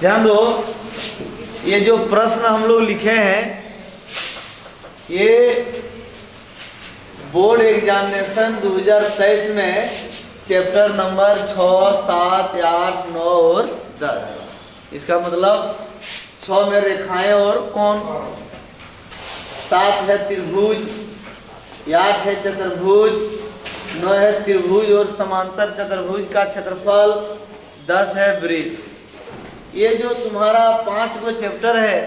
ध्यान दो, ये जो प्रश्न हम लोग लिखे हैं ये बोर्ड एग्जामिनेशन 2023 में चैप्टर नंबर 6, 7, 8, 9 और 10। इसका मतलब 6 में रेखाएं और कोण, 7 है त्रिभुज, 8 है चतुर्भुज, 9 है त्रिभुज और समांतर चतुर्भुज का क्षेत्रफल, 10 है वृत्त। ये जो तुम्हारा 5 गो चैप्टर है,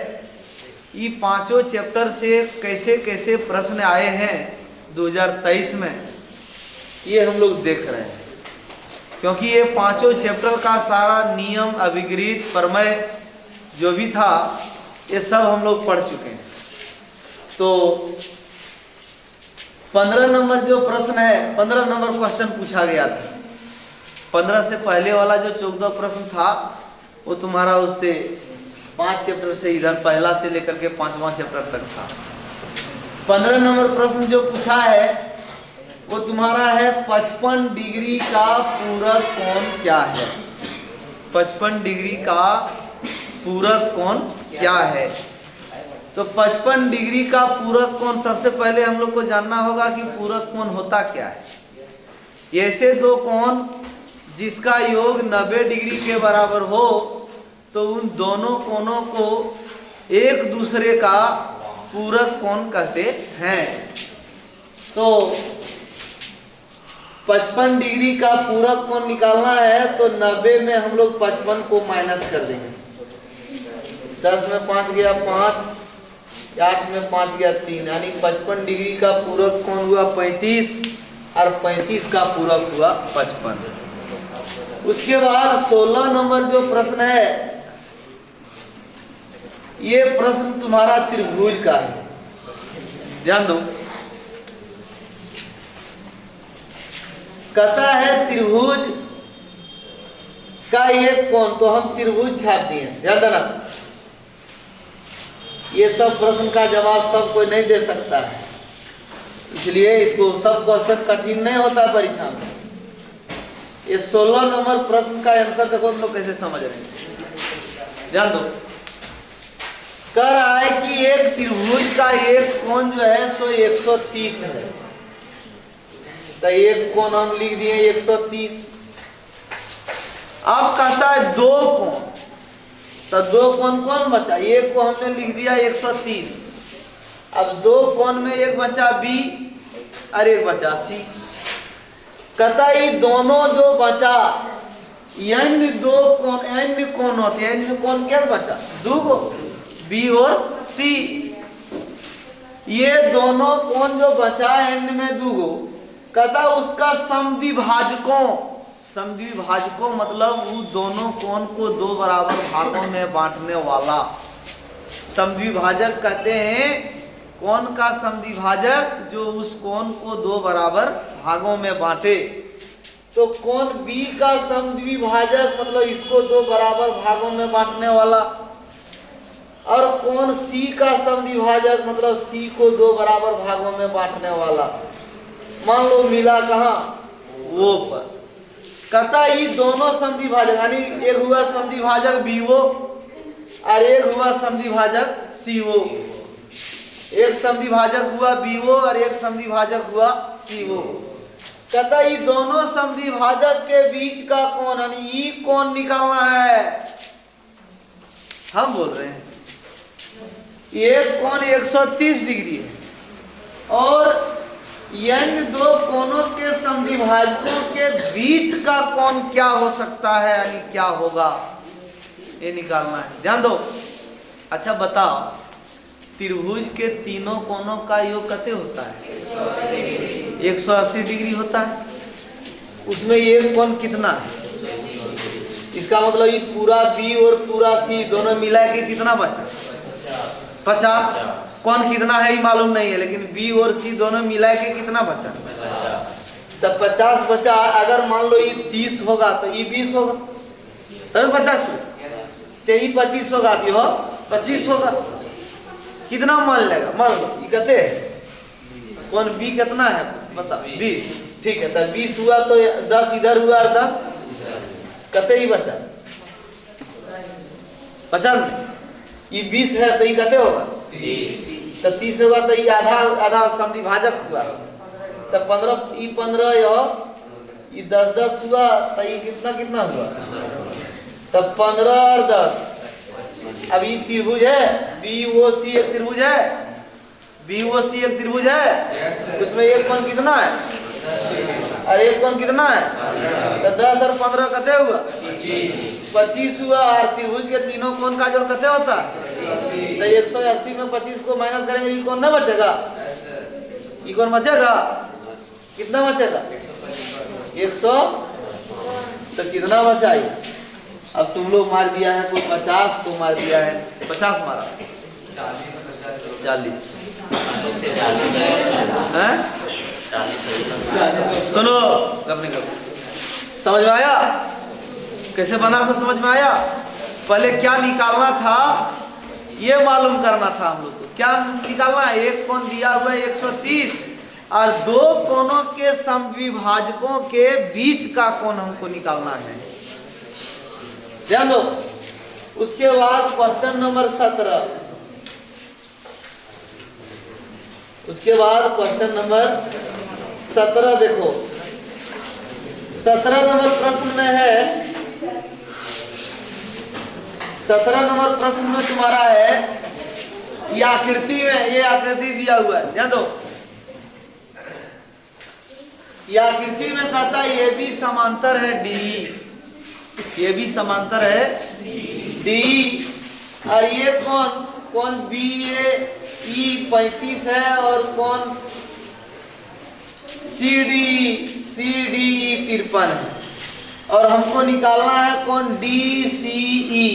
ये पांचों चैप्टर से कैसे कैसे प्रश्न आए हैं 2023 में, ये हम लोग देख रहे हैं। क्योंकि ये पांचों चैप्टर का सारा नियम, अभिगृत, प्रमेय जो भी था ये सब हम लोग पढ़ चुके हैं। तो 15 नंबर जो प्रश्न है, 15 नंबर क्वेश्चन पूछा गया था। 15 से पहले वाला जो 14 प्रश्न था वो तुम्हारा उससे 5 चैप्टर से इधर पहला से लेकर के 5वां चैप्टर तक था। 15 नंबर प्रश्न जो पूछा है वो तुम्हारा है 55 डिग्री का पूरक कोण क्या है। 55 डिग्री का पूरक कोण क्या है। तो 55 डिग्री का पूरक कोण, सबसे पहले हम लोग को जानना होगा कि पूरक कोण होता क्या है। ऐसे दो कोण जिसका योग 90 डिग्री के बराबर हो तो उन दोनों कोणों को एक दूसरे का पूरक कोण कहते हैं। तो 55 डिग्री का पूरक कोण निकालना है तो 90 में हम लोग 55 को माइनस कर देंगे। 10 में 5 गया 5, 8 में 5 गया 3, यानी 55 डिग्री का पूरक कोण हुआ 35 और 35 का पूरक हुआ 55। उसके बाद 16 नंबर जो प्रश्न है, ये प्रश्न तुम्हारा त्रिभुज का है। ध्यान दो, कहता है त्रिभुज का एक कोण, तो हम त्रिभुज छाप दिए। ध्यान देना, ये सब प्रश्न का जवाब सब कोई नहीं दे सकता है, इसलिए इसको सब क्वेश्चन कठिन नहीं होता परीक्षा में। ये 16 नंबर प्रश्न का आंसर देखो हम लोग कैसे समझ रहे हैं। ध्यान दो, कह रहा है कि एक त्रिभुज का एक कोण जो है सो 130 है। तो एक कोण हम लिख दिए 130। अब कहता है दो कोण, तो दो कोण कौन बचा, एक को हमने लिख दिया 130। अब दो कोण में एक बचा B और एक बचा C। कहता ये दोनों जो बचा अन्य दो कोण, अन्य कोण होते हैं, अन्य कोण क्या बचा, दो गो B और C। ये दोनों कोण जो बचा अन्य में दो गो, कहता उसका समद्विभाजकों, समद्विभाजकों मतलब वो दोनों कोण को दो बराबर भागों में बांटने वाला समद्विभाजक कहते हैं। कोण का समद्विभाजक जो उस कोण को दो बराबर भागों में बांटे। तो कोण B का समद्विभाजक मतलब इसको दो बराबर भागों में बांटने वाला, और कोण C का समद्विभाजक मतलब C को दो बराबर भागों में बांटने वाला। मान लो मिला कहाँ, वो पर। कहता ये दोनों समद्विभाजक, यानी एक हुआ समद्विभाजक BO और एक हुआ समद्विभाजक CO। एक समद्विभाजक हुआ BO और एक समद्विभाजक हुआ CO। कहता ये दोनों समद्विभाजक के बीच का कोण, यानी ये कोण निकालना है। हम बोल रहे हैं एक कोण 130 डिग्री है और अन्य दो कोणों के समद्विभाजकों के बीच का कोण क्या हो सकता है, यानी क्या होगा, ये निकालना है। ध्यान दो। अच्छा बताओ, त्रिभुज के तीनों कोणों का योग कैसे होता है, 180 डिग्री होता है। उसमें एक कोण कितना है, इसका मतलब ये पूरा B और पूरा C दोनों मिला के कितना बचा, 50। कोण कितना है ये मालूम नहीं है, लेकिन B और C दोनों मिला के कितना बचा, तब 50 बचा। अगर मान लो ये 30 होगा तो ये 20 होगा, तब 50 चाहिए, 25 होगा तो हो 25 होगा। कितना मान लेगा, मान लो ये कहते हैं कोण B कितना है बता, 20। ठीक है, तब 20 हुआ तो 10 इधर हुआ और 10 कहते ही बचा। 95 ये 20 है तो ये कते होगा 30, तो 30 होगा तो ये आधा आधा समधि भाजक हुआ, तो 15 ये 15 ये 10 10 हुआ, तो ये कितना कितना हुआ, तब 15 और 10। अब ये त्रिभुज है BOC, एक त्रिभुज है BOC, एक त्रिभुज है, उसमें एक कोण कितना है और एक कोण कितना है, तो 10 और 15 कते हुआ 25 हुआ, और त्रिभुज के तीनों कोण का जोड़ कते होता है, तो 180 में 25 को माइनस करेंगे, ये कोण ना बचेगा, ये कोण बचेगा, कितना बचेगा 100, तो कितना बचा ये, अब तुम लोग मार दिया है, कोई 50 को मार दिया है, 50 मारा 40 हैं? सुनो अपने कब समझ में आया, कैसे बना तो समझ में आया। पहले क्या निकालना था ये मालूम करना था हम लोग को, क्या निकालना है, एक कोण दिया हुआ है 130 और दो कोणों के समविभाजकों के बीच का कोण हमको निकालना है, ध्यान दो। उसके बाद क्वेश्चन नंबर 17, उसके बाद क्वेश्चन नंबर 17 देखो, 17 नंबर प्रश्न में है, 17 नंबर प्रश्न में तुम्हारा है, ये आकृति में, ये आकृति दिया हुआ है, ध्यान दो। ये आकृति में कहता है ये भी समांतर है डी, ये भी समांतर है डी, और ये कौन BAE 35 है, और कौन CDE 53 है, और हमको निकालना है कौन DCE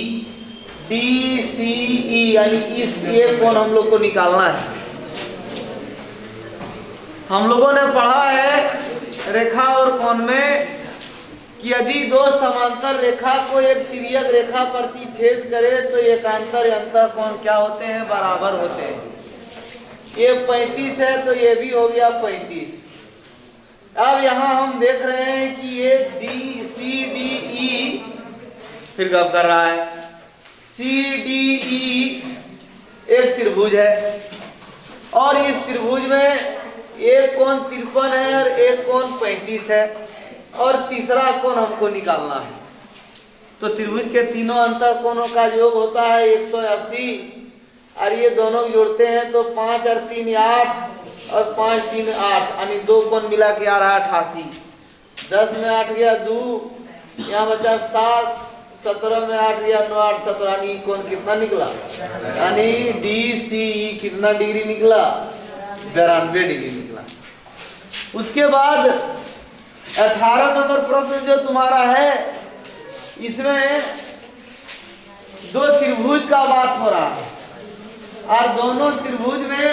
यानी इस ये कौन हम लोग को निकालना है। हम लोगों ने पढ़ा है रेखा और कोण में कि यदि दो समांतर रेखा को एक तिर्यक रेखा प्रतिच्छेद करे तो एकांतर अंतर कोण क्या होते हैं, बराबर होते हैं। ये 35 है तो ये भी हो गया 35। अब यहाँ हम देख रहे हैं कि ये CDE फिर कब कर रहा है, CDE एक त्रिभुज है, और इस त्रिभुज में एक कोण 53 है और एक कोण 35 है, और तीसरा कोण हमको निकालना है। तो त्रिभुज के तीनों अंतर कोणों का योग होता है 180, और ये दोनों जोड़ते हैं तो 5 और 3 8 और 5 3 8, यानी दो कोण मिला के आ रहा है 88। 10 में 8 गया 2, यहाँ बचा 7, 17 में 8 गया 9 8 17, यानी कोण कितना निकला, यानी DCE कितना डिग्री निकला, 92 डिग्री निकला। उसके बाद 18 नंबर प्रश्न जो तुम्हारा है, इसमें दो त्रिभुज का बात हो रहा है, और दोनों त्रिभुज में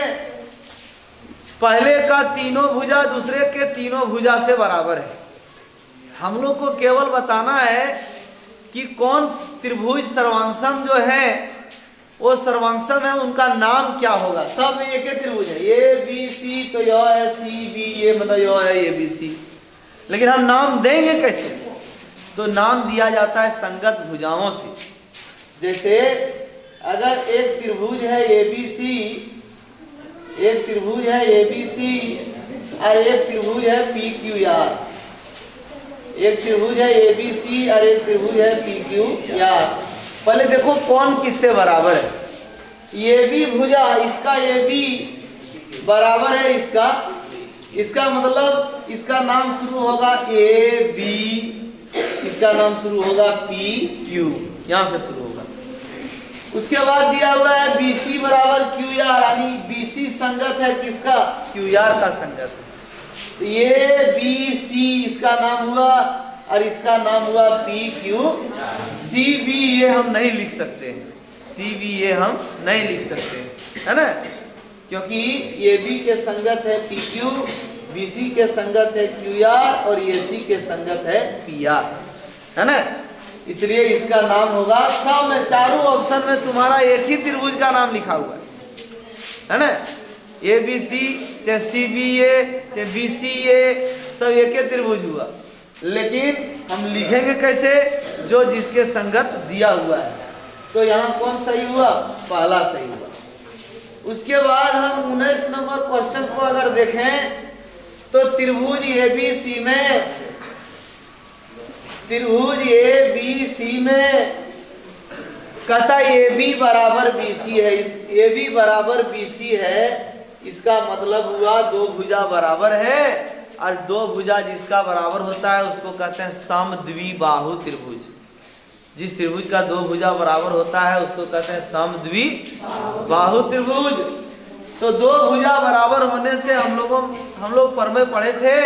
पहले का तीनों भुजा दूसरे के तीनों भुजा से बराबर है। हम लोग को केवल बताना है कि कौन त्रिभुज सर्वांगसम जो है वो सर्वांगसम है, उनका नाम क्या होगा। सब में एक ही त्रिभुज है, ABC तो यह है, CBA मतलब यह है ABC, लेकिन हम नाम देंगे कैसे, तो नाम दिया जाता है संगत भुजाओं से। जैसे अगर एक त्रिभुज है ABC, एक त्रिभुज है ABC और एक त्रिभुज है PQR, एक त्रिभुज है ABC और एक त्रिभुज है PQR। पहले देखो कौन किससे बराबर है। ये भी भुजा, इसका ये भी बराबर है इसका मतलब इसका नाम शुरू होगा AB, इसका नाम शुरू होगा PQ, यहां से शुरू होगा। उसके बाद दिया हुआ है BC बराबर QR, यानी BC संगत है किसका, QR का संगत है। तो ये BC इसका नाम हुआ और इसका नाम हुआ PQ। CBA हम नहीं लिख सकते, CBA हम नहीं लिख सकते, है ना, क्योंकि AB के संगत है PQ, BC के संगत है QR और AC के संगत है PR, है ना। इसलिए इसका नाम होगा, सब में चारों ऑप्शन में तुम्हारा एक ही त्रिभुज का नाम लिखा हुआ है ना। ABC चाहे CBA चाहे BCA सब एक ही त्रिभुज हुआ, लेकिन हम लिखेंगे कैसे, जो जिसके संगत दिया हुआ है। तो यहाँ कौन सही हुआ? पहला सही हुआ। उसके बाद हम 19 नंबर क्वेश्चन को अगर देखें तो त्रिभुज ABC में, त्रिभुज ABC में कहता AB बराबर BC है। इस AB बराबर BC है, इसका मतलब हुआ दो भुजा बराबर है, और दो भुजा जिसका बराबर होता है उसको कहते हैं समद्विबाहु त्रिभुज। जिस त्रिभुज का दो भुजा बराबर होता है उसको कहते हैं समद्विबाहु त्रिभुज। तो दो भुजा बराबर होने से हम लोग पर में पढ़े थे